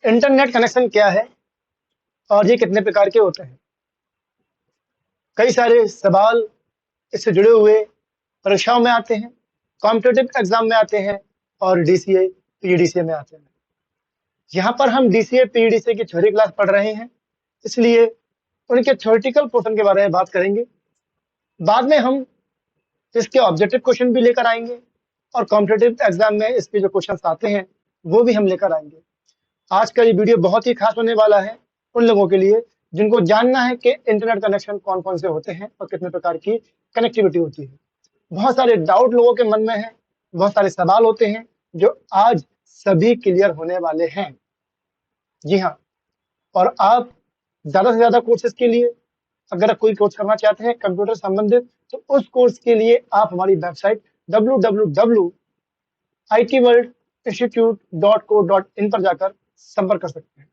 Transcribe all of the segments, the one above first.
Internet connection क्या है और ये कितने प्रकार के होते हैं? कई सारे सवाल इससे जुड़े हुए परीक्षाओं में आते हैं, कॉम्पिटिटिव एग्जाम में आते हैं और डीसीए, पीडीसीए में आते हैं। यहाँ पर हम डीसीए, पीडीसीए की थ्योरी क्लास पढ़ रहे हैं, इसलिए उनके थ्योरेटिकल पोर्शन के बारे में बात करेंगे। बाद में हम इसके ऑब्जेक्टिव क्वेश्चन भी लेकर आएंगे और कॉम्पिटिटिव एग्जाम में इसके जो क्वेश्चन आते हैं वो भी हम लेकर आएंगे। आज का ये वीडियो बहुत ही खास होने वाला है उन लोगों के लिए जिनको जानना है कि इंटरनेट कनेक्शन कौन कौन से होते हैं और कितने प्रकार की कनेक्टिविटी होती है। बहुत सारे डाउट लोगों के मन में है, बहुत सारे सवाल होते हैं जो आज सभी क्लियर होने वाले हैं। जी हाँ, और आप ज्यादा से ज्यादा कोर्सेज के लिए अगर कोई कोर्स करना चाहते हैं कंप्यूटर संबंधित, तो उस कोर्स के लिए आप हमारी वेबसाइट www.itworldinstitute.co.in पर जाकर संपर्क कर सकते हैं।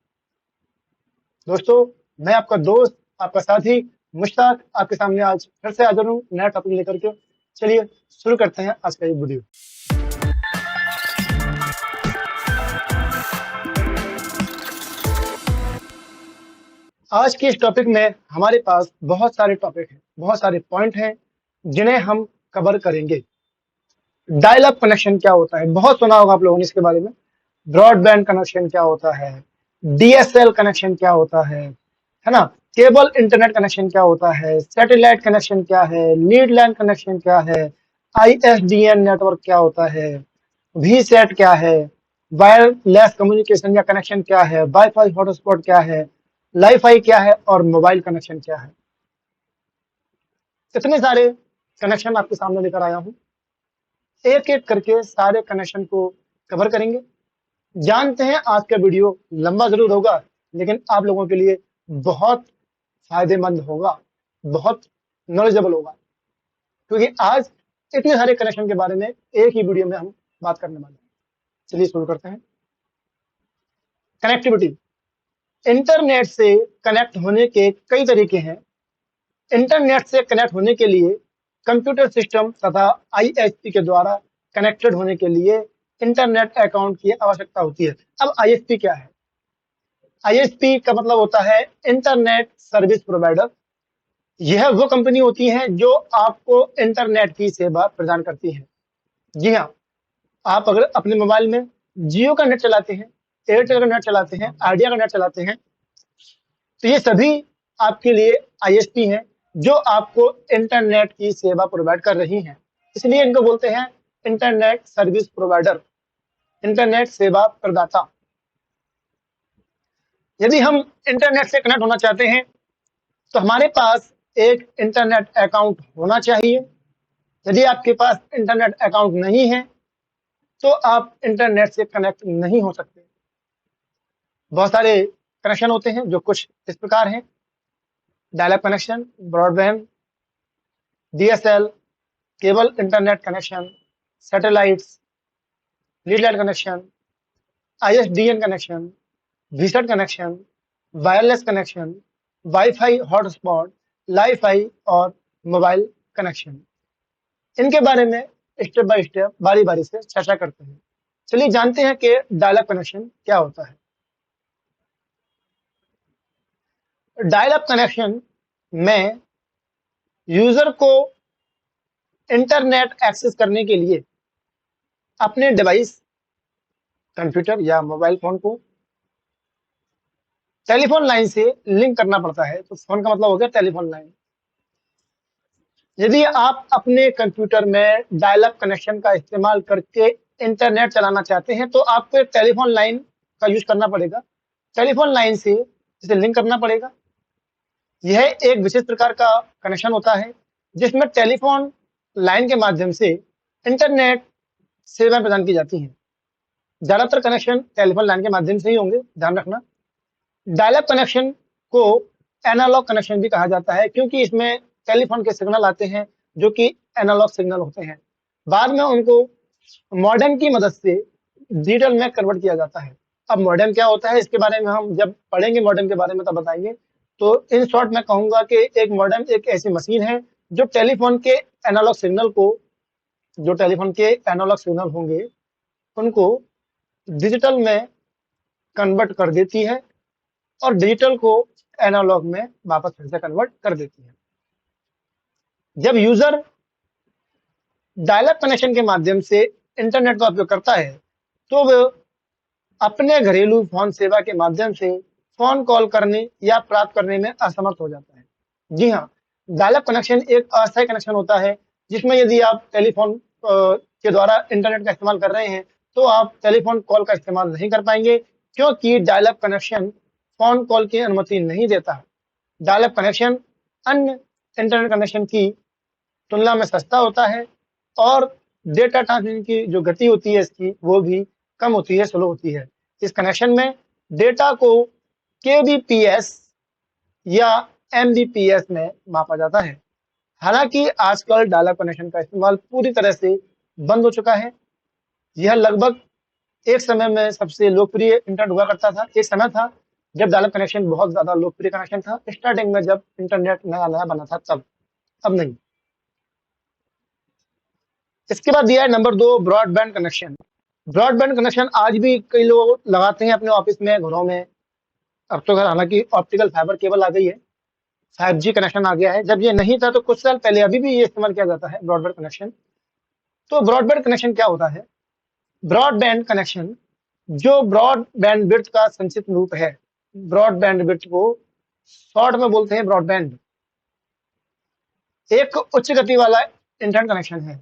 दोस्तों, मैं आपका दोस्त, आपका साथी मुश्ताक आपके सामने आज फिर से हाजिर हूँ नया टॉपिक लेकर के। चलिए शुरू करते हैं आज का ये वीडियो। आज के इस टॉपिक में हमारे पास बहुत सारे टॉपिक हैं, बहुत सारे पॉइंट हैं जिन्हें हम कवर करेंगे। डायल अप कनेक्शन क्या होता है, बहुत सुना होगा आप लोगों ने इसके बारे में। ब्रॉडबैंड कनेक्शन क्या होता है, डीएसएल कनेक्शन क्या होता है ना। केबल इंटरनेट कनेक्शन क्या होता है, सैटेलाइट कनेक्शन क्या है, लीड लाइन कनेक्शन क्या है, आईएसडीएन नेटवर्क क्या होता है, वीसेट क्या है, वायरलेस कम्युनिकेशन या कनेक्शन क्या है, वाईफाई हॉटस्पॉट क्या है, लाईफाई क्या है और मोबाइल कनेक्शन क्या है। इतने सारे कनेक्शन आपके सामने लेकर आया हूं, एक एक करके सारे कनेक्शन को कवर करेंगे। जानते हैं आज का वीडियो लंबा जरूर होगा, लेकिन आप लोगों के लिए बहुत फायदेमंद होगा, बहुत नॉलेजेबल होगा, क्योंकि आज इतने सारे कनेक्शन के बारे में एक ही वीडियो में हम बात करने वाले हैं। चलिए शुरू करते हैं। कनेक्टिविटी, इंटरनेट से कनेक्ट होने के कई तरीके हैं। इंटरनेट से कनेक्ट होने के लिए कंप्यूटर सिस्टम तथा आईएसपी के द्वारा कनेक्टेड होने के लिए इंटरनेट अकाउंट की आवश्यकता होती है। अब आईएसपी क्या है? आईएसपी का मतलब होता है इंटरनेट सर्विस प्रोवाइडर। यह वो कंपनी होती है जो आपको इंटरनेट की सेवा प्रदान करती है। जी हाँ, आप अगर अपने मोबाइल में जियो का नेट चलाते हैं, एयरटेल का नेट चलाते हैं, आइडिया का नेट चलाते हैं, तो ये सभी आपके लिए आईएसपी हैं जो आपको इंटरनेट की सेवा प्रोवाइड कर रही हैं। इसलिए इनको बोलते हैं इंटरनेट सर्विस प्रोवाइडर, इंटरनेट सेवा प्रदाता। यदि हम इंटरनेट से कनेक्ट होना चाहते हैं तो हमारे पास एक इंटरनेट अकाउंट होना चाहिए। यदि आपके पास इंटरनेट अकाउंट नहीं है तो आप इंटरनेट से कनेक्ट नहीं हो सकते। बहुत सारे कनेक्शन होते हैं जो कुछ इस प्रकार हैं: dial up connection, broadband, DSL, cable internet connection, satellites, lead line connection, ISDN connection, VSAT connection, wireless connection, wifi hotspot, Li-Fi और मोबाइल कनेक्शन। इनके बारे में स्टेप बाय स्टेप बारी बारी से चर्चा करते हैं। चलिए जानते हैं कि डायल अप कनेक्शन क्या होता है। डायल अप कनेक्शन में यूजर को इंटरनेट एक्सेस करने के लिए अपने डिवाइस, कंप्यूटर या मोबाइल फोन को टेलीफोन लाइन से लिंक करना पड़ता है। तो फोन का मतलब हो गया टेलीफोन लाइन। यदि आप अपने कंप्यूटर में डायल अप कनेक्शन का इस्तेमाल करके इंटरनेट चलाना चाहते हैं तो आपको एक टेलीफोन लाइन का यूज करना पड़ेगा, टेलीफोन लाइन से इसे लिंक करना पड़ेगा। यह एक विशेष प्रकार का कनेक्शन होता है जिसमें टेलीफोन लाइन के माध्यम से इंटरनेट सेवाएं प्रदान की जाती हैं। ज्यादातर कनेक्शन टेलीफोन लाइन के माध्यम से ही होंगे, ध्यान रखना। डायल अप कनेक्शन को एनालॉग कनेक्शन भी कहा जाता है क्योंकि इसमें टेलीफोन के सिग्नल आते हैं जो कि एनालॉग सिग्नल होते हैं। बाद में उनको मॉडेम की मदद से डिजिटल में कन्वर्ट किया जाता है। अब मॉडेम क्या होता है इसके बारे में हम जब पढ़ेंगे मॉडेम के बारे में तब बताएंगे। तो इन शॉर्ट मैं कहूंगा कि एक मॉडेम एक ऐसी मशीन है जो टेलीफोन के एनालॉग सिग्नल को, जो टेलीफोन के एनालॉग सिग्नल होंगे उनको डिजिटल में कन्वर्ट कर देती है और डिजिटल को एनालॉग में वापस फिर से कन्वर्ट कर देती है। जब यूजर डायल अप कनेक्शन के माध्यम से इंटरनेट का उपयोग करता है तो वह अपने घरेलू फोन सेवा के माध्यम से फोन कॉल करने या प्राप्त करने में असमर्थ हो जाता है। जी हाँ, डायल अप कनेक्शन एक अस्थायी कनेक्शन होता है जिसमें यदि आप टेलीफोन के द्वारा इंटरनेट का इस्तेमाल कर रहे हैं तो आप टेलीफोन कॉल का इस्तेमाल नहीं कर पाएंगे, क्योंकि dial up connection phone call की अनुमति नहीं देता। डायल अप कनेक्शन अन्य इंटरनेट कनेक्शन की तुलना में सस्ता होता है और डेटा ट्रांसमिशन की जो गति होती है इसकी वो भी कम होती है, स्लो होती है। इस कनेक्शन में डेटा को केबीपीएस या एमबीपीएस में मापा जाता है। हालांकि आजकल डायल अप कनेक्शन का इस्तेमाल पूरी तरह से बंद हो चुका है। यह लगभग एक समय में सबसे लोकप्रिय इंटरनेट हुआ करता था। एक समय था जब डायल अप कनेक्शन बहुत ज्यादा लोकप्रिय कनेक्शन था, स्टार्टिंग में जब इंटरनेट नया नया बना था तब, अब नहीं। इसके बाद दिया है number 2, broadband connection. Broadband connection आज भी कई लोग लगाते हैं अपने ऑफिस में, घरों में। अब तो खैर हालांकि ऑप्टिकल फाइबर केबल आ गई है, 5G कनेक्शन आ गया है। जब ये नहीं था तो कुछ साल पहले, अभी भी ये इस्तेमाल किया जाता है ब्रॉडबैंड कनेक्शन। तो ब्रॉडबैंड कनेक्शन क्या होता है? ब्रॉडबैंड कनेक्शन जो ब्रॉड बैंडविड्थ का संक्षिप्त रूप है। ब्रॉड बैंडविड्थ को शॉर्ट में बोलते हैं ब्रॉडबैंड। एक उच्च गति वाला इंटरनेट कनेक्शन है।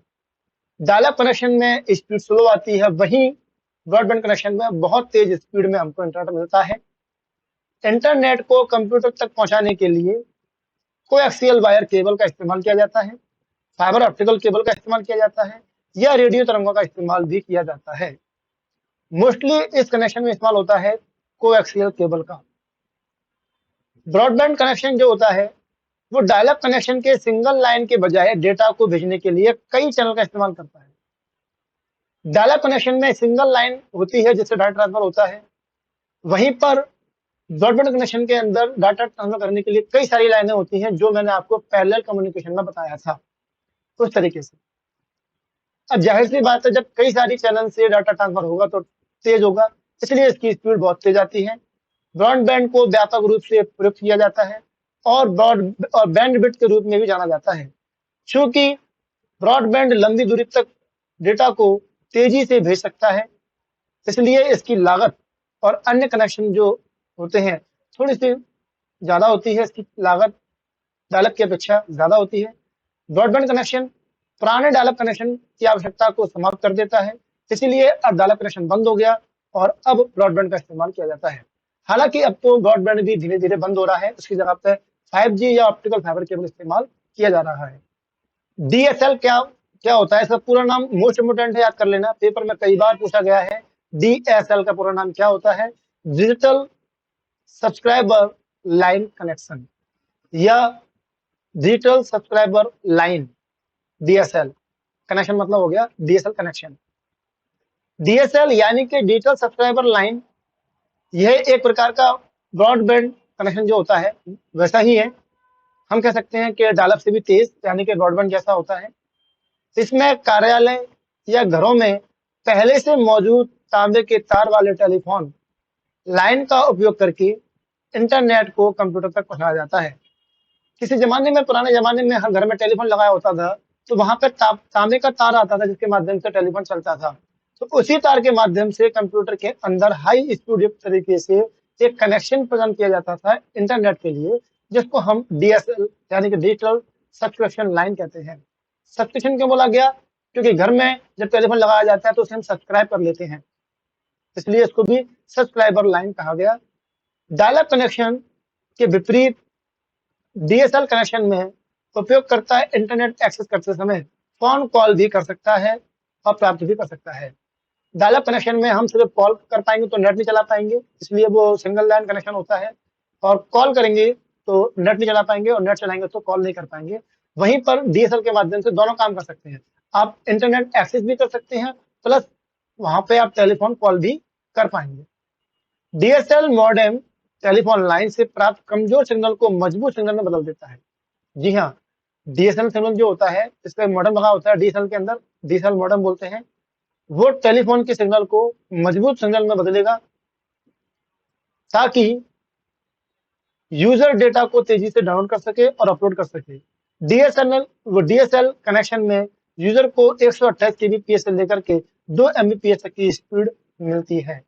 डायल अप कनेक्शन में स्पीड स्लो आती है, वहीं ब्रॉडबैंड कनेक्शन में बहुत तेज स्पीड में हमको इंटरनेट मिलता है। इंटरनेट को कंप्यूटर तक पहुंचाने के लिए कोएक्सियल वायर केबल का इस्तेमाल किया जाता है, फाइबर ऑप्टिकल केबल का इस्तेमाल किया जाता है या रेडियो तरंगों का इस्तेमाल भी किया जाता है। मोस्टली इस कनेक्शन में इस्तेमाल होता है कोएक्सियल केबल का। ब्रॉडबैंड कनेक्शन जो होता है वो डायल अप कनेक्शन के सिंगल लाइन के बजाय डेटा को भेजने के लिए कई चैनल का इस्तेमाल करता है। डायल अप कनेक्शन में सिंगल लाइन होती है जिससे डाटा ट्रांसफर होता है, वहीं पर ब्रॉडबैंड कनेक्शन के अंदर डाटा ट्रांसफर करने के लिए कई सारी लाइनें होती हैं, जो मैंने आपको पैरेलल कम्युनिकेशन में बताया था उस तरीके से। अब जाहिर सी बात है, जब कई सारी चैनल से डाटा ट्रांसफर होगा तो तेज होगा, इसलिए इसकी स्पीड बहुत तेज आती है। ब्रॉडबैंड को व्यापक रूप से प्रयुक्त किया जाता है और बैंडविड्थ के रूप में भी जाना जाता है। चूंकि ब्रॉडबैंड लंबी दूरी तक डेटा को तेजी से भेज सकता है, इसलिए इसकी लागत और अन्य कनेक्शन जो होते हैं थोड़ी सी ज्यादा होती है। इसकी लागत डायल अप की अपेक्षा ज्यादा होती है। ब्रॉडबैंड कनेक्शन पुराने डायल अप कनेक्शन की आवश्यकता को समाप्त कर देता है, इसीलिए अब डायल अप कनेक्शन बंद हो गया और अब ब्रॉडबैंड का इस्तेमाल किया जाता है। हालांकि अब तो ब्रॉडबैंड भी धीरे धीरे बंद हो रहा है, उसकी जगह पे 5G या ऑप्टिकल फाइबर केबल इस्तेमाल किया जा रहा है। डीएसएल क्या क्या होता है? इसका पूरा नाम मोस्ट इम्पोर्टेंट है, याद कर लेना, पेपर में कई बार पूछा गया है। डीएसएल का पूरा नाम क्या होता है? डिजिटल सब्सक्राइबर लाइन कनेक्शन या digital subscriber line, DSL connection मतलब हो गया डीएसएल कनेक्शन। डीएसएल यानी कि डिजिटल सब्सक्राइबर लाइन, यह एक प्रकार का ब्रॉडबैंड कनेक्शन जो होता है वैसा ही है। हम कह सकते हैं कि डायल अप से भी तेज, यानी कि ब्रॉडबैंड जैसा होता है। इसमें कार्यालय या घरों में पहले से मौजूद तांबे के तार वाले टेलीफोन लाइन का उपयोग करके इंटरनेट को कंप्यूटर तक पहुंचाया जाता है। किसी जमाने में, पुराने जमाने में हर घर में टेलीफोन लगाया होता था, तो वहां पर तांबे का तार आता था जिसके माध्यम से टेलीफोन चलता था। तो उसी तार के माध्यम से कंप्यूटर के अंदर हाई स्पीड युक्त तरीके से एक कनेक्शन प्रदान किया जाता था इंटरनेट के लिए, जिसको हम डीएसएल यानी कि डिजिटल सब्सक्रिप्शन लाइन कहते हैं। सब्सक्रिप्शन क्यों बोला गया? क्योंकि घर में जब टेलीफोन लगाया जाता है तो उसे हम सब्सक्राइब कर लेते हैं, इसलिए इसको भी सब्सक्राइबर लाइन कहा गया। डायल अप कनेक्शन के विपरीत डीएसएल कनेक्शन में उपयोगकर्ता इंटरनेट एक्सेस करते समय फोन कॉल भी कर सकता है और प्राप्त भी कर सकता है। डायल अप कनेक्शन में हम सिर्फ कॉल कर पाएंगे तो नेट नहीं चला पाएंगे, इसलिए वो सिंगल लाइन कनेक्शन होता है। और कॉल करेंगे तो नेट नहीं चला पाएंगे और नेट चलाएंगे तो कॉल नहीं कर पाएंगे। वहीं पर डीएसएल के माध्यम से दोनों काम कर सकते हैं, आप इंटरनेट एक्सेस भी कर सकते हैं, प्लस वहां पे आप टेलीफोन कॉल भी कर पाएंगे। डीएसएल मॉडेम टेलीफोन लाइन से प्राप्त कमजोर सिग्नल को मजबूत सिग्नल में बदल देता है। जी हाँ, डीएसएल सिग्नल जो होता है, इसका मॉडेम लगा होता है डीएसएल के अंदर, डीएसएल मॉडेम बोलते हैं। वो टेलीफोन के सिग्नल को मजबूत सिग्नल में बदलेगा ताकि यूजर डेटा को तेजी से डाउनलोड कर सके और अपलोड कर सके। डीएसएल कनेक्शन में यूजर को 128 केबीपीएस से लेकर के 2 एमबीपीएस तक की स्पीड मिलती है।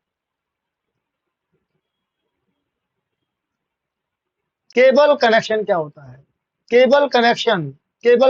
केबल कनेक्शन क्या होता है? केबल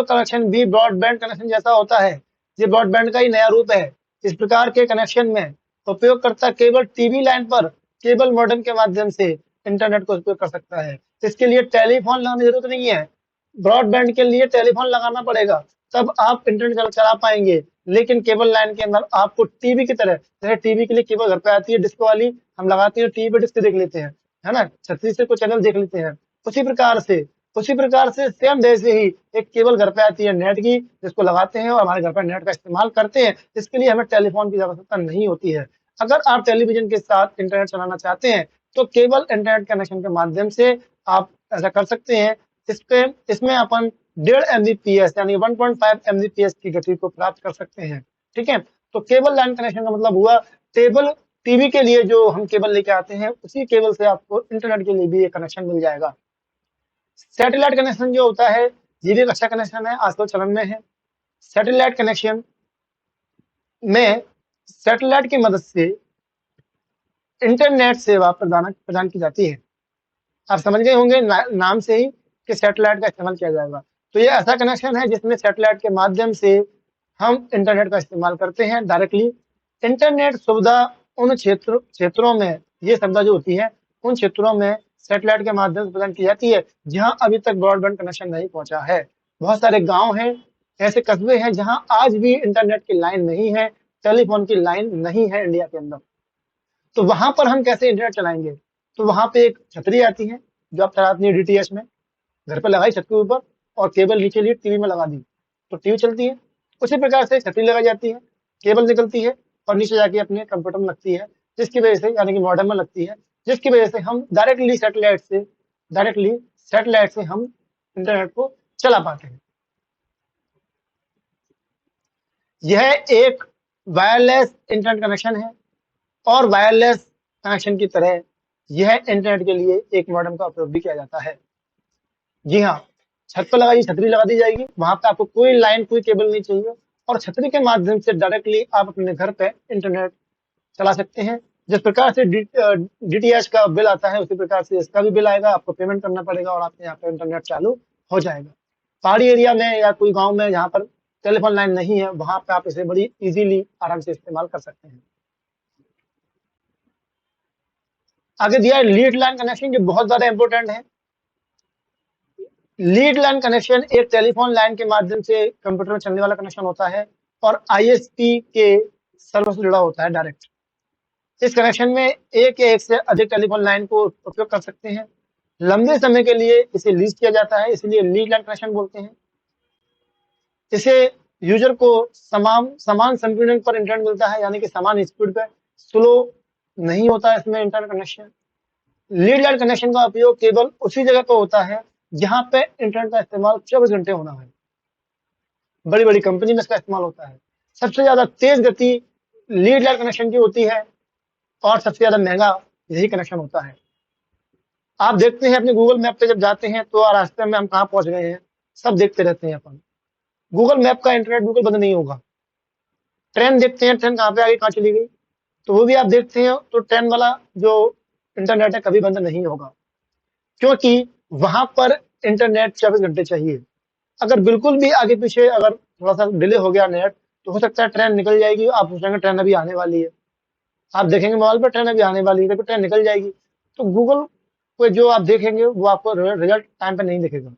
कनेक्शन भी ब्रॉडबैंड कनेक्शन जैसा होता है। ये ब्रॉडबैंड का ही नया रूप है। इस प्रकार के कनेक्शन में उपयोगकर्ता केवल टीवी लाइन पर केबल मॉडेम के माध्यम से इंटरनेट को उपयोग कर सकता है। इसके लिए टेलीफोन लगाने की जरूरत नहीं है। ब्रॉडबैंड के लिए टेलीफोन लगाना पड़ेगा, तब आप इंटरनेट चला पाएंगे। लेकिन केबल लाइन के अंदर आपको टीवी की तरह, जैसे टीवी के लिए केबल घर पे आती है डिस्क वाली, हम लगाते हैं टीवी पे डिस्क देख लेते हैं, है ना, छतरी से कोई चैनल देख लेते हैं। उसी प्रकार से सेम जैसे ही एक केबल घर पे आती है नेट की, जिसको लगाते हैं और हमारे घर पर नेट का इस्तेमाल करते हैं। इसके लिए हमें टेलीफोन की आवश्यकता नहीं होती है। अगर आप टेलीविजन के साथ इंटरनेट चलाना चाहते हैं तो केबल इंटरनेट कनेक्शन के माध्यम से आप ऐसा कर सकते हैं। इसमें अपन 1.5 एमबीपीएस यानी 1.5 एमबीपीएस की गति को प्राप्त कर सकते हैं। ठीक है, तो केबल लाइन कनेक्शन का मतलब हुआ टेबल टीवी के लिए जो हम केबल लेके आते हैं, उसी केबल से आपको इंटरनेट के लिए भी एक कनेक्शन मिल जाएगा। सैटेलाइट कनेक्शन जो होता है, ये भी एक अच्छा कनेक्शन है, आजकल चलन में है। सैटेलाइट कनेक्शन में सैटेलाइट की मदद से इंटरनेट सेवा प्रदान की जाती है। आप समझ गए होंगे नाम से ही कि सैटेलाइट का इस्तेमाल किया जाएगा। तो ये ऐसा कनेक्शन है जिसमें सैटेलाइट के माध्यम से हम इंटरनेट का इस्तेमाल करते हैं डायरेक्टली। इंटरनेट सुविधा उन क्षेत्रों में, ये सुविधा जो होती है उन क्षेत्रों में सैटेलाइट के माध्यम से प्रदान की जाती है जहां अभी तक ब्रॉडबैंड कनेक्शन नहीं पहुंचा है। बहुत सारे गांव हैं, ऐसे कस्बे हैं जहां आज भी इंटरनेट की लाइन नहीं है, टेलीफोन की लाइन नहीं है इंडिया के अंदर। तो वहां पर हम कैसे इंटरनेट चलाएंगे? तो वहां पे एक छतरी आती है जो आप चलाती है डीटीएच में, घर पर लगाई छत के ऊपर और केबल नीचे लिए टीवी में लगा दी तो टीवी चलती है। उसी प्रकार से छतरी लगाई जाती है, केबल निकलती है और नीचे जाके अपने कंप्यूटर में लगती है, जिसकी वजह से यानी कि मॉडेम में लगती है, जिसकी वजह से हम डायरेक्टली सैटेलाइट से हम इंटरनेट को चला पाते हैं। यह एक वायरलेस इंटरनेट कनेक्शन है और वायरलेस कनेक्शन की तरह यह इंटरनेट के लिए एक मॉडेम का उपयोग भी किया जाता है। जी हाँ, छत पर लगाई छतरी लगा दी जाएगी, वहां पे आपको कोई लाइन कोई केबल नहीं चाहिए और छतरी के माध्यम से डायरेक्टली आप अपने घर पे इंटरनेट चला सकते हैं। जिस प्रकार से डीटीएच का बिल आता है, उसी प्रकार से इसका भी बिल आएगा, आपको पेमेंट करना पड़ेगा और आपके यहाँ पे इंटरनेट चालू हो जाएगा। पहाड़ी एरिया में या कोई गांव में जहाँ पर टेलीफोन लाइन नहीं है, वहां पे आप इसे बड़ी इजीली आराम से इस्तेमाल कर सकते हैं। आगे दिया है लीड लाइन कनेक्शन, जो बहुत ज्यादा इंपॉर्टेंट है। लीड लाइन कनेक्शन एक टेलीफोन लाइन के माध्यम से कंप्यूटर में चलने वाला कनेक्शन होता है और आईएसपी के सर्वर से जुड़ा होता है डायरेक्ट। इस कनेक्शन में एक या एक से अधिक टेलीफोन लाइन को उपयोग कर सकते हैं। लंबे समय के लिए इसे लीज किया जाता है, इसलिए लीड लाइन कनेक्शन बोलते हैं। इसे यूजर को समान संपीड़न पर इंटरनेट मिलता है, यानी कि समान स्पीड पे, स्लो नहीं होता है इसमें internet connection. Lead line connection का उपयोग केवल उसी जगह पर होता है जहां पे इंटरनेट का इस्तेमाल 24 घंटे होना है। बड़ी बड़ी कंपनी में इसका इस्तेमाल होता है। सबसे ज्यादा तेज गति लीड लाइन कनेक्शन की होती है और सबसे ज्यादा महंगा यही कनेक्शन होता है। आप देखते हैं अपने गूगल मैप पे जब जाते हैं तो रास्ते में हम कहाँ पहुंच गए हैं, सब देखते रहते हैं अपन। गूगल मैप का इंटरनेट बिल्कुल बंद नहीं होगा। ट्रेन देखते हैं, ट्रेन कहाँ पे आगे कहाँ चली गई, तो वो भी आप देखते हैं, तो ट्रेन वाला जो इंटरनेट है कभी बंद नहीं होगा, क्योंकि वहां पर इंटरनेट 24 घंटे चाहिए। अगर बिल्कुल भी आगे पीछे अगर थोड़ा सा डिले हो गया नेट, तो हो सकता है ट्रेन निकल जाएगी, आप सोचेंगे ट्रेन अभी आने वाली है, आप देखेंगे मोबाइल पर ट्रेन अभी आने वाली है, तो ट्रेन निकल जाएगी। तो गूगल पे जो आप देखेंगे वो आपको रिजल्ट टाइम पे नहीं दिखेगा।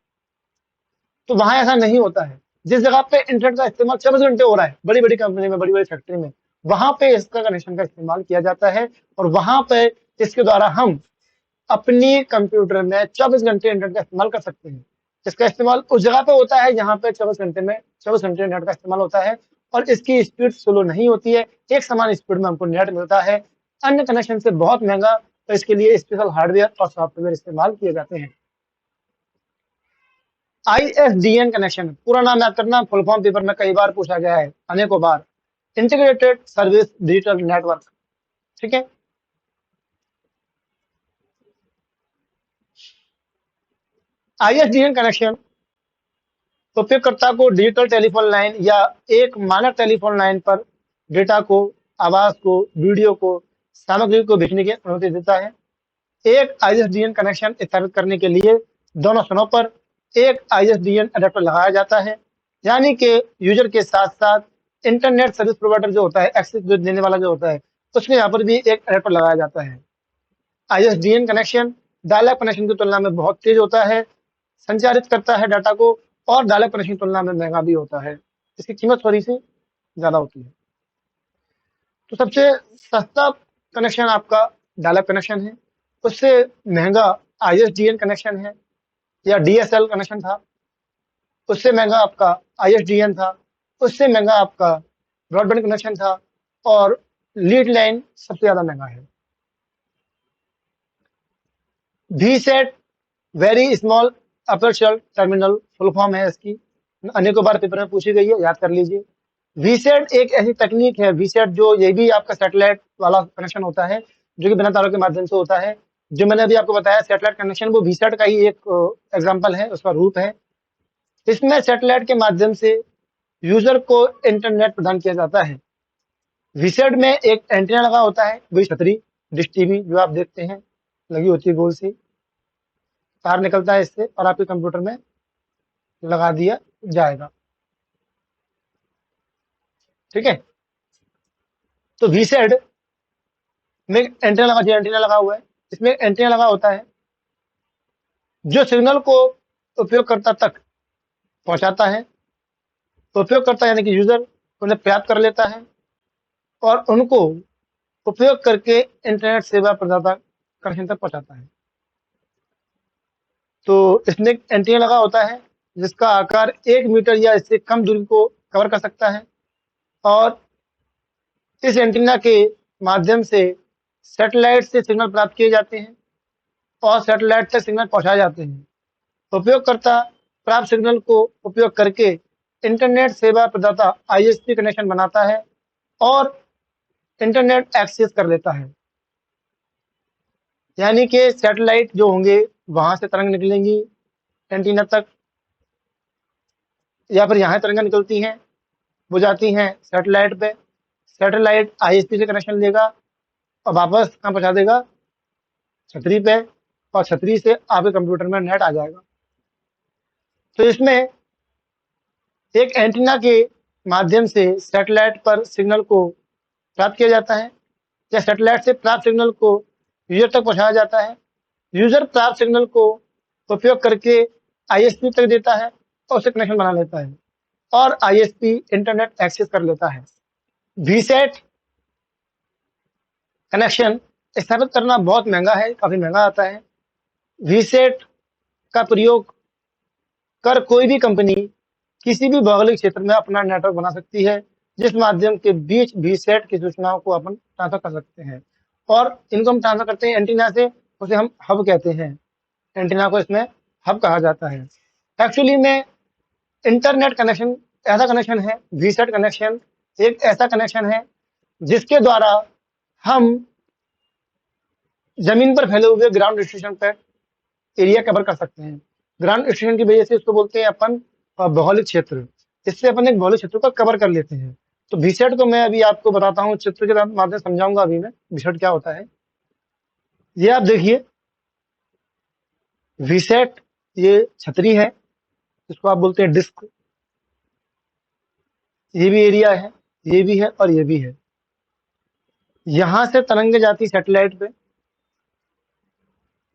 तो वहां ऐसा नहीं होता है। जिस जगह पे इंटरनेट का इस्तेमाल 24 घंटे हो रहा है, बड़ी बड़ी कंपनी में, बड़ी बड़ी फैक्ट्री में, वहां पे इसका कनेक्शन का इस्तेमाल किया जाता है और वहां पे इसके द्वारा हम अपनी कंप्यूटर में 24 घंटे इंटरनेट का इस्तेमाल कर सकते हैं। इसका इस्तेमाल उस जगह पे होता है जहां पे 24 घंटे इंटरनेट का इस्तेमाल होता है और इसकी स्पीड स्लो नहीं होती है, एक समान स्पीड में हमको नेट मिलता है। अन्य कनेक्शन से बहुत महंगा, तो इसके लिए स्पेशल हार्डवेयर और सॉफ्टवेयर इस्तेमाल किए जाते हैं। आईएसडीएन कनेक्शन, पूरा नाम याद करना, फुल फॉर्म पेपर में कई बार पूछा गया है, अनेकों बार। इंटीग्रेटेड सर्विस डिजिटल नेटवर्क, ठीक है। ISDN कनेक्शन उपयोगकर्ता को डिजिटल टेलीफोन लाइन या एक मानक टेलीफोन लाइन पर डेटा को, आवाज को, वीडियो को, सामग्री को भेजने की अनुमति देता है। एक ISDN कनेक्शन स्थापित करने के लिए दोनों सिरों पर एक ISDN अडेप्टर लगाया जाता है, यानी कि यूजर के साथ साथ इंटरनेट सर्विस प्रोवाइडर जो होता है, एक्सेस जो देने वाला जो होता है, उसके यहाँ पर भी एक अडेप्टर लगाया जाता है। ISDN कनेक्शन डायलअप कनेक्शन की तुलना में बहुत तेज होता है, संचारित करता है डाटा को, और डायलअप कनेक्शन की तुलना में महंगा भी होता है। इसकी कीमत थोड़ी सी ज्यादा होती है। तो सबसे सस्ता कनेक्शन आपका डायलअप कनेक्शन है, उससे महंगा ISDN कनेक्शन है या DSL कनेक्शन था, उससे महंगा आपका ISDN था, उससे महंगा आपका ब्रॉडबैंड कनेक्शन था, और लीड लाइन सबसे ज्यादा महंगा है। VSAT very small aperture terminal full form है इसकी, अनेकों बार पेपर में पूछी गई है, याद कर लीजिए। VSAT एक ऐसी तकनीक है, VSAT जो ये भी आपका सैटेलाइट वाला कनेक्शन होता है, जो कि बिना तारों के माध्यम से होता है। जो मैंने अभी आपको बताया सैटेलाइट कनेक्शन, वो VSAT का ही एक एग्जाम्पल है, उसका रूप है। इसमें सैटेलाइट के माध्यम से यूजर को इंटरनेट प्रदान किया जाता है। VSAT में एक एंटीना लगा होता है, वही छतरी, डिश टीवी जो आप देखते हैं लगी होती है गोल सी, तार निकलता है इससे और आपके कंप्यूटर में लगा दिया जाएगा। ठीक है, तो VSAT में एंटीना लगा हुआ है, इसमें एंटीना लगा होता है जो सिग्नल को उपयोगकर्ता तक पहुंचाता है। तो उपयोगकर्ता यानी कि यूजर उन्हें प्राप्त कर लेता है और उनको उपयोग करके इंटरनेट सेवा प्रदाता कनेक्शन तक पहुंचाता है। तो इसमें एंटीना लगा होता है जिसका आकार 1 मीटर या इससे कम दूरी को कवर कर सकता है, और इस एंटीना के माध्यम से सैटेलाइट से सिग्नल प्राप्त किए जाते हैं और सैटेलाइट तक सिग्नल पहुंचाए जाते हैं। उपयोगकर्ता प्राप्त सिग्नल को उपयोग करके इंटरनेट सेवा प्रदाता ISP कनेक्शन बनाता है और इंटरनेट एक्सेस कर लेता है। यानी कि सैटेलाइट जो होंगे वहां से तरंग निकलेंगी एंटीना तक, या फिर यहाँ तरंग निकलती हैं, वो जाती हैं सैटेलाइट पे, सैटेलाइट ISP से कनेक्शन लेगा और वापस कहाँ पहुंचा देगा, छतरी पे, और छतरी से आपके कंप्यूटर में नेट आ जाएगा। तो इसमें एक एंटीना के माध्यम से सैटेलाइट पर सिग्नल को प्राप्त किया जाता है या सैटेलाइट से प्राप्त सिग्नल को यूजर तक पहुंचाया जाता है। यूजर प्राप्त सिग्नल को उपयोग करके ISP तक देता है और उससे कनेक्शन बना लेता है और ISP इंटरनेट एक्सेस कर लेता है। VSAT कनेक्शन स्थापित करना बहुत महंगा है, काफी महंगा आता है। VSAT का प्रयोग कर कोई भी कंपनी किसी भी भौगोलिक क्षेत्र में अपना नेटवर्क बना सकती है, जिस माध्यम के बीच VSAT की सूचनाओं को अपन ट्रांसफर कर सकते हैं, और इनको हम ट्रांसफर करते हैं एंटीना से, उसे हम हब कहते हैं। एंटीना को इसमें हब कहा जाता है। एक्चुअली में इंटरनेट कनेक्शन ऐसा कनेक्शन है, VSAT कनेक्शन एक ऐसा कनेक्शन है जिसके द्वारा हम जमीन पर फैले हुए ग्राउंड स्टेशन पर एरिया कवर कर सकते हैं। ग्राउंड स्टेशन की वजह से इसको बोलते हैं अपन भौगोलिक क्षेत्र। इससे अपन एक भौगोलिक क्षेत्र को कवर कर लेते हैं। तो VSAT को मैं अभी आपको बताता हूँ, चित्र के माध्यम से समझाऊंगा अभी मैं VSAT क्या होता है। ये आप देखिए, VSAT ये छतरी है, इसको आप बोलते हैं डिस्क। ये भी एरिया है, ये भी है और ये भी है। यहां से तरंगे जाती सैटेलाइट पे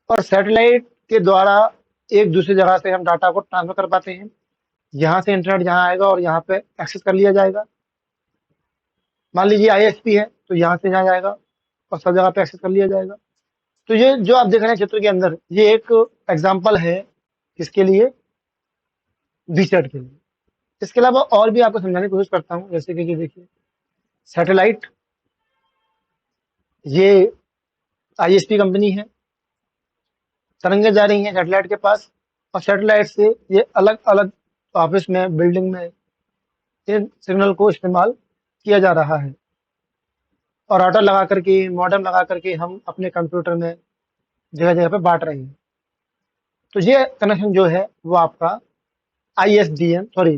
और सैटेलाइट के द्वारा एक दूसरी जगह से हम डाटा को ट्रांसफर कर पाते हैं। यहाँ से इंटरनेट यहाँ आएगा और यहाँ पे एक्सेस कर लिया जाएगा। मान लीजिए ISP है तो यहाँ से यहाँ जाएगा और सब जगह पे एक्सेस कर लिया जाएगा। तो ये जो आप देख रहे हैं चित्र के अंदर, ये एक एग्जाम्पल है किसके लिए, VSAT के लिए। इसके अलावा और भी आपको समझाने की कोशिश करता हूँ, जैसे कि देखिए सैटेलाइट, ये ISP कंपनी है, तरंगे जा रही हैं सैटेलाइट के पास और सैटेलाइट से ये अलग अलग ऑफिस में, बिल्डिंग में इन सिग्नल को इस्तेमाल किया जा रहा है और राउटर लगा करके, मॉडेम लगा करके हम अपने कंप्यूटर में जगह जगह पे बांट रहे हैं। तो ये कनेक्शन जो है वो आपका ISDN, सॉरी,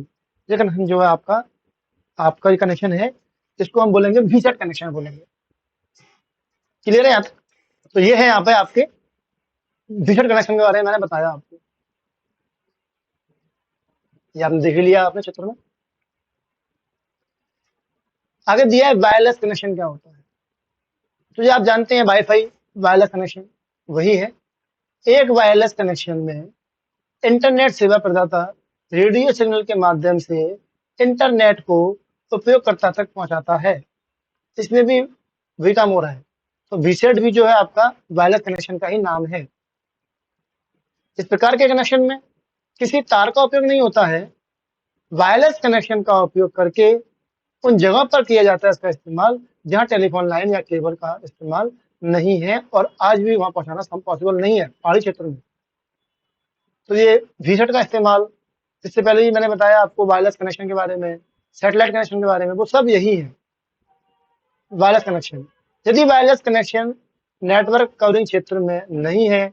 ये कनेक्शन जो है आपका ये कनेक्शन है, इसको हम बोलेंगे वीसेट कनेक्शन बोलेंगे। क्लियर है यहाँ तक? तो ये है यहाँ पे आपके वीसेट कनेक्शन के बारे में मैंने बताया आपको, ये आपने देख लिया आपने चित्र में। आगे दिया है वायरलेस कनेक्शन क्या होता है। तो ये आप जानते हैं वाईफाई वायरलेस कनेक्शन वही है। एक वायरलेस कनेक्शन में इंटरनेट सेवा प्रदाता रेडियो सिग्नल के माध्यम से इंटरनेट को उपयोगकर्ता तक पहुंचाता है। इसमें भी वही काम हो रहा है। तो वीसेट भी जो है आपका वायरलेस कनेक्शन का ही नाम है। इस प्रकार के कनेक्शन में किसी तार का उपयोग नहीं होता है। वायरलेस कनेक्शन का उपयोग करके उन जगह पर किया जाता है इसका इस्तेमाल जहां टेलीफोन लाइन या केबल का इस्तेमाल नहीं है, और आज भी वहां पहुंचाना पॉसिबल नहीं है पहाड़ी क्षेत्र में। तो ये वीसेट का इस्तेमाल, इससे पहले ही मैंने बताया आपको वायरलेस कनेक्शन के बारे में, सैटेलाइट कनेक्शन के बारे में, वो सब यही है वायरलेस कनेक्शन। यदि वायरलेस कनेक्शन नेटवर्क कवरिंग क्षेत्र में नहीं है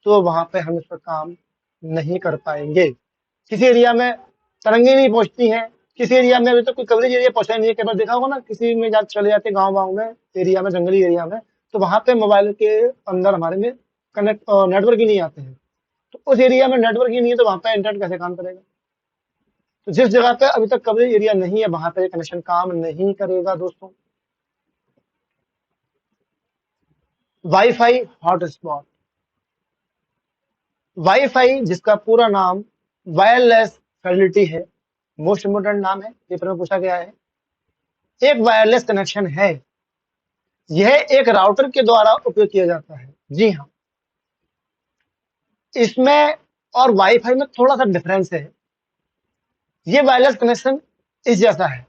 तो वहां पे हम इस पर काम नहीं कर पाएंगे। किसी एरिया में तरंगे नहीं पहुंचती हैं, किसी एरिया में अभी तक कोई कवरेज एरिया पहुंचा नहीं है। कई बार देखा होगा ना, किसी में जब चले जाते गाँव वाँव में, एरिया में, जंगली एरिया में, तो वहां पे मोबाइल के अंदर हमारे में कनेक्ट नेटवर्क ही नहीं आते हैं। तो उस एरिया में नेटवर्क ही नहीं है तो वहां पे इंटरनेट कैसे काम करेगा। तो जिस जगह पे अभी तक कवरेज एरिया नहीं है वहां पे कनेक्शन काम नहीं करेगा दोस्तों। वाईफाई हॉटस्पॉट, वाईफाई जिसका पूरा नाम वायरलेस फिडेलिटी है, मोस्ट इंपोर्टेंट नाम है, पेपर में पूछा गया है। एक वायरलेस कनेक्शन है, यह एक राउटर के द्वारा उपयोग किया जाता है। जी हाँ, इसमें और वाईफाई में थोड़ा सा डिफरेंस है। ये वायरलेस कनेक्शन इस जैसा है,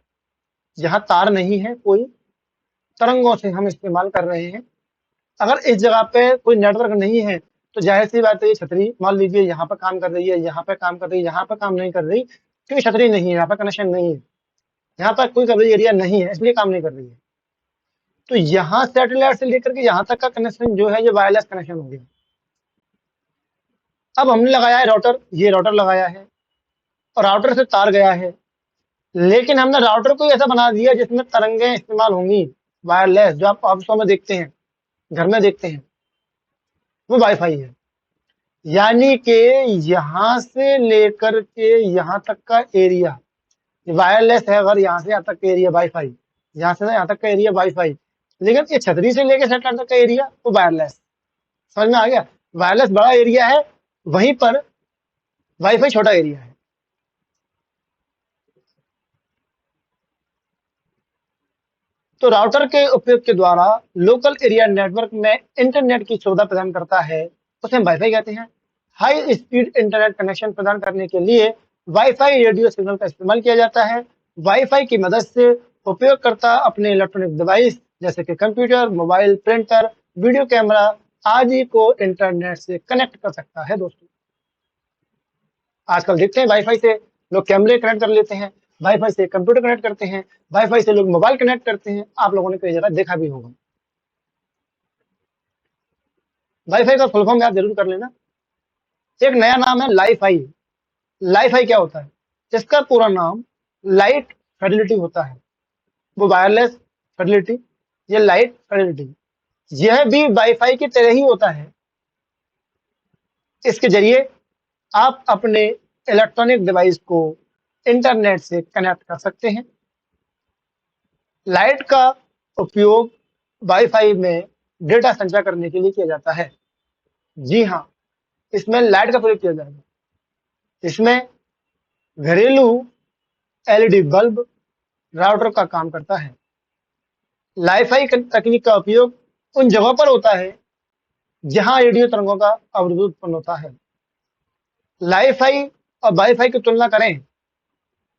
जहां तार नहीं है, कोई तरंगों से हम इस्तेमाल कर रहे हैं। अगर इस जगह पे कोई नेटवर्क नहीं है तो जाहिर सी बात है, ये छतरी मान लीजिए यहाँ पर काम कर रही है, यहाँ पे काम कर रही है, यहाँ पर काम नहीं कर रही, क्योंकि छतरी नहीं है, यहाँ पर कनेक्शन नहीं है, यहाँ पर कोई कवरेज एरिया नहीं है, इसलिए काम नहीं कर रही है। तो यहाँ सैटेलाइट से लेकर के यहाँ तक का कनेक्शन जो है ये वायरलेस कनेक्शन हो गया। अब हमने लगाया है राउटर, ये राउटर लगाया है और राउटर से तार गया है, लेकिन हमने राउटर को ऐसा बना दिया जिसमें तरंगें इस्तेमाल होंगी वायरलेस, जो आप ऑफिसों में देखते हैं, घर में देखते हैं, वो वाईफाई है। यानी कि यहां से लेकर के यहां तक का एरिया वायरलेस है। अगर यहाँ से यहाँ तक का एरिया वाईफाई, यहाँ से यहाँ तक का एरिया वाईफाई, लेकिन ये छतरी से लेकर सैटेलाइट तक का एरिया वो वायरलेस। समझ में आ गया? वायरलेस बड़ा एरिया है, वहीं पर वाईफाई छोटा एरिया है। तो राउटर के उपयोग के द्वारा लोकल एरिया नेटवर्क में इंटरनेट की सुविधा प्रदान करता है, उसे हम वाईफाई कहते हैं। हाई स्पीड इंटरनेट कनेक्शन प्रदान करने के लिए वाईफाई रेडियो सिग्नल का इस्तेमाल किया जाता है। वाईफाई की मदद से उपयोगकर्ता अपने इलेक्ट्रॉनिक डिवाइस जैसे कि computer, mobile, printer, video camera आदि को इंटरनेट से कनेक्ट कर सकता है। दोस्तों, आजकल देखते हैं वाईफाई से लोग कैमरे कनेक्ट कर लेते हैं, वाईफाई से कंप्यूटर कनेक्ट करते हैं, वाईफाई से लोग मोबाइल कनेक्ट करते हैं। आप लोगों ने कई जगह देखा भी होगा। वाईफाई का फुल फॉर्म याद जरूर कर लेना। एक नया नाम है लाईफाई। लाईफाई क्या होता है? इसका पूरा नाम लाइट फिडेलिटी होता है। वो वायरलेस फिडेलिटी, ये लाइट फिडेलिटी, यह भी वाईफाई की तरह ही होता है। इसके जरिए आप अपने इलेक्ट्रॉनिक डिवाइस को इंटरनेट से कनेक्ट कर सकते हैं। लाइट का उपयोग वाईफाई में डेटा संचार करने के लिए किया जाता है। जी हाँ, इसमें लाइट का प्रयोग किया जाएगा। इसमें घरेलू एलईडी बल्ब राउटर का काम करता है। लाईफाई तकनीक का उपयोग उन जगहों पर होता है जहां रेडियो तरंगों का अवरोध उत्पन्न होता है। लाईफाई और वाईफाई की तुलना करें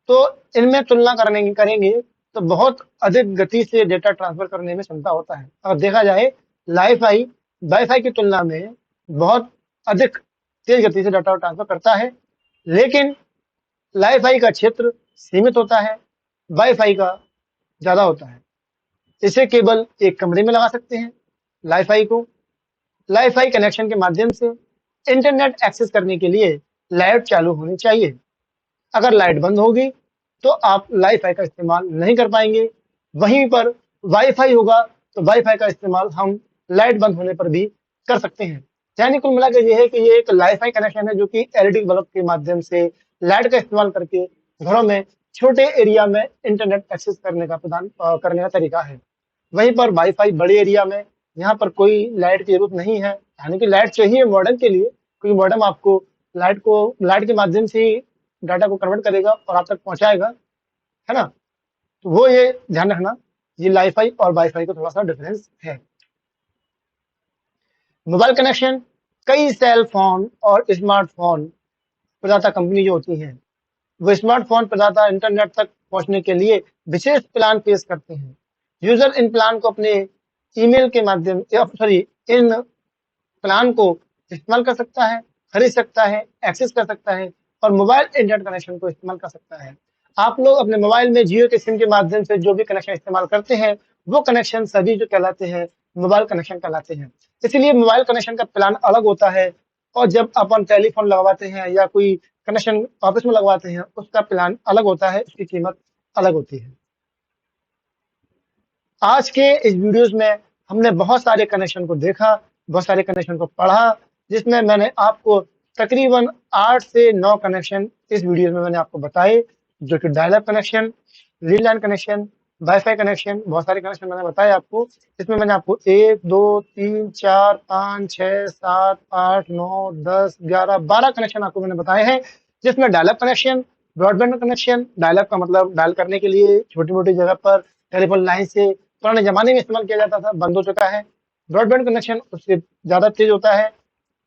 तो इनमें तुलना करेंगे तो बहुत अधिक गति से डेटा ट्रांसफर करने में क्षमता होता है। अगर देखा जाए, लाईफाई वाईफाई की तुलना में बहुत अधिक तेज गति से डाटा ट्रांसफर करता है, लेकिन लाईफाई का क्षेत्र सीमित होता है, वाईफाई का ज्यादा होता है। इसे केवल एक कमरे में लगा सकते हैं। लाईफाई को लाईफाई कनेक्शन के माध्यम से इंटरनेट एक्सेस करने के लिए लाइट चालू होनी चाहिए। अगर लाइट बंद होगी तो आप वाईफाई का इस्तेमाल नहीं कर पाएंगे। वहीं पर वाईफाई होगा तो वाईफाई का इस्तेमाल हम लाइट बंद होने पर भी कर सकते हैं। यानी कुल मिलाकर ये है कि ये एक वाईफाई कनेक्शन है जो कि एलईडी बल्ब के माध्यम से लाइट का इस्तेमाल करके घरों में छोटे एरिया में इंटरनेट एक्सेस करने का करने का तरीका है। वहीं पर वाईफाई बड़े एरिया में, यहाँ पर कोई लाइट की जरूरत नहीं है। यानी कि लाइट चाहिए मॉडेम के लिए, क्योंकि मॉडेम आपको लाइट के माध्यम से ही डाटा को कन्वर्ट करेगा और आप तक पहुंचाएगा, है ना। तो वो ये ध्यान रखना, ये वाईफाई और वाईफाई का थोड़ा सा डिफरेंस है। मोबाइल कनेक्शन, कई सेल फोन और स्मार्टफोन प्रदाता कंपनी जो होती हैं, वो स्मार्टफोन प्रदाता इंटरनेट तक पहुंचने के लिए विशेष प्लान पेश करते हैं। यूजर इन प्लान को अपने ईमेल के माध्यम सॉरी इन प्लान को इस्तेमाल कर सकता है, खरीद सकता है, एक्सेस कर सकता है और मोबाइल इंटरनेट कनेक्शन को इस्तेमाल कर सकता है। आप लोग अपने मोबाइल में जियो के सिम के माध्यम से जो भी कनेक्शन इस्तेमाल करते हैं, वो कनेक्शन सभी जो कहलाते हैं मोबाइल कनेक्शन कहलाते हैं। इसलिए मोबाइल कनेक्शन का प्लान अलग होता है और जब अपन टेलीफोन लगवाते हैं या कोई कनेक्शन ऑफिस में लगवाते हैं, उसका प्लान अलग होता है, उसकी कीमत अलग होती है। आज के इस वीडियोस में हमने बहुत सारे कनेक्शन को देखा, बहुत सारे कनेक्शन को पढ़ा, जिसमें मैंने आपको तकरीबन 8 से 9 कनेक्शन इस वीडियो में मैंने आपको बताए, जो कि dial up connection, landline connection, wifi connection, बहुत सारे कनेक्शन मैंने बताए आपको। इसमें मैंने आपको 1, 2, 3, 4, 5, 6, 7, 8, 9, 10, 11, 12 कनेक्शन आपको मैंने बताए हैं, जिसमें dial up connection, broadband connection, dial up का मतलब डायल करने के लिए छोटी-मोटी जगह पर टेलीफोन लाइन से पुराने जमाने में इस्तेमाल किया जाता था, बंद हो चुका है। ब्रॉडबैंड कनेक्शन उससे ज्यादा तेज होता है।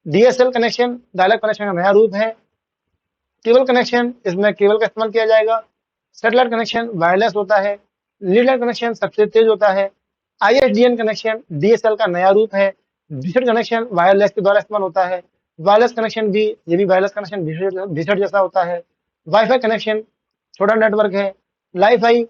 DSL connection dial up connection का नया रूप है। केबल कनेक्शन, इसमें केबल का इस्तेमाल किया जाएगा। सैटेलाइट कनेक्शन वायरलेस होता है। लैंडलाइन कनेक्शन सबसे तेज होता है। आईएसडीएन कनेक्शन डीएसएल का नया रूप है। विसड कनेक्शन वायरलेस के द्वारा इस्तेमाल होता है। वायरलेस कनेक्शन भी, ये भी वायरलेस कनेक्शन विसड जैसा होता है। वाईफाई कनेक्शन छोटा नेटवर्क है। वाईफाई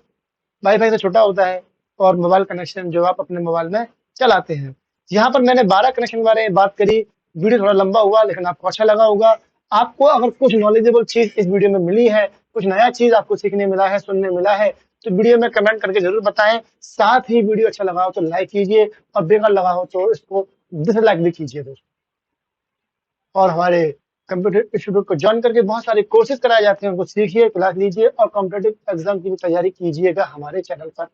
वाईफाई से छोटा होता है। और मोबाइल कनेक्शन जो आप अपने मोबाइल में चलाते हैं। यहाँ पर मैंने 12 कनेक्शन के बारे में बात करी। वीडियो थोड़ा लंबा हुआ लेकिन आपको अच्छा लगा होगा। आपको अगर कुछ नॉलेजेबल चीज इस वीडियो में मिली है, कुछ नया चीज आपको सीखने मिला है, सुनने मिला है, तो वीडियो में कमेंट करके जरूर बताएं। साथ ही वीडियो अच्छा लगा हो तो लाइक कीजिए और बेकार लगा हो तो इसको डिसलाइक भी कीजिए दोस्तों। और हमारे कंप्यूटर इंस्टीट्यूट को ज्वाइन करके बहुत सारे कोर्सेज कराए जाते हैं, उनको सीखिए, क्लास लीजिए और कॉम्पिटेटिव एग्जाम की भी तैयारी कीजिएगा हमारे चैनल पर।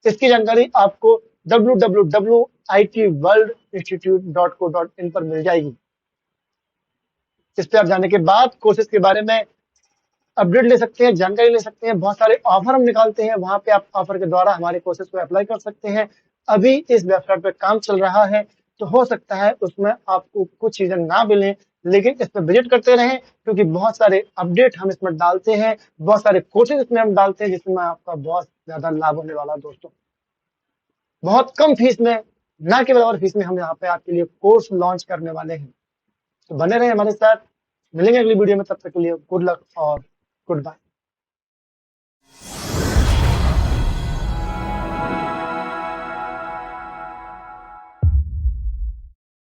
इसकी जानकारी आपको www.itworldinstitute.co.in पर मिल जाएगी। इस पे आप जाने के बाद कोर्सेज के बारे में अपडेट ले सकते हैं, जानकारी ले सकते हैं। बहुत सारे ऑफर हम निकालते हैं, वहां पे आप ऑफर के द्वारा हमारे कोर्सेज को अप्लाई कर सकते हैं। अभी इस वेबसाइट पे काम चल रहा है, तो हो सकता है उसमें आपको कुछ चीजें ना मिले, लेकिन इस पर विजिट करते रहें, क्योंकि बहुत सारे अपडेट हम इसमें डालते हैं, बहुत सारे कोर्सेज इसमें हम डालते हैं, जिसमें आपका बहुत ज्यादा लाभ होने वाला है दोस्तों। बहुत कम फीस में, ना के बराबर फीस में हम यहाँ पे आपके लिए कोर्स लॉन्च करने वाले हैं। तो बने रहे हमारे साथ, मिलेंगे अगली वीडियो में, तब तक के लिए गुड लक और गुड बाय।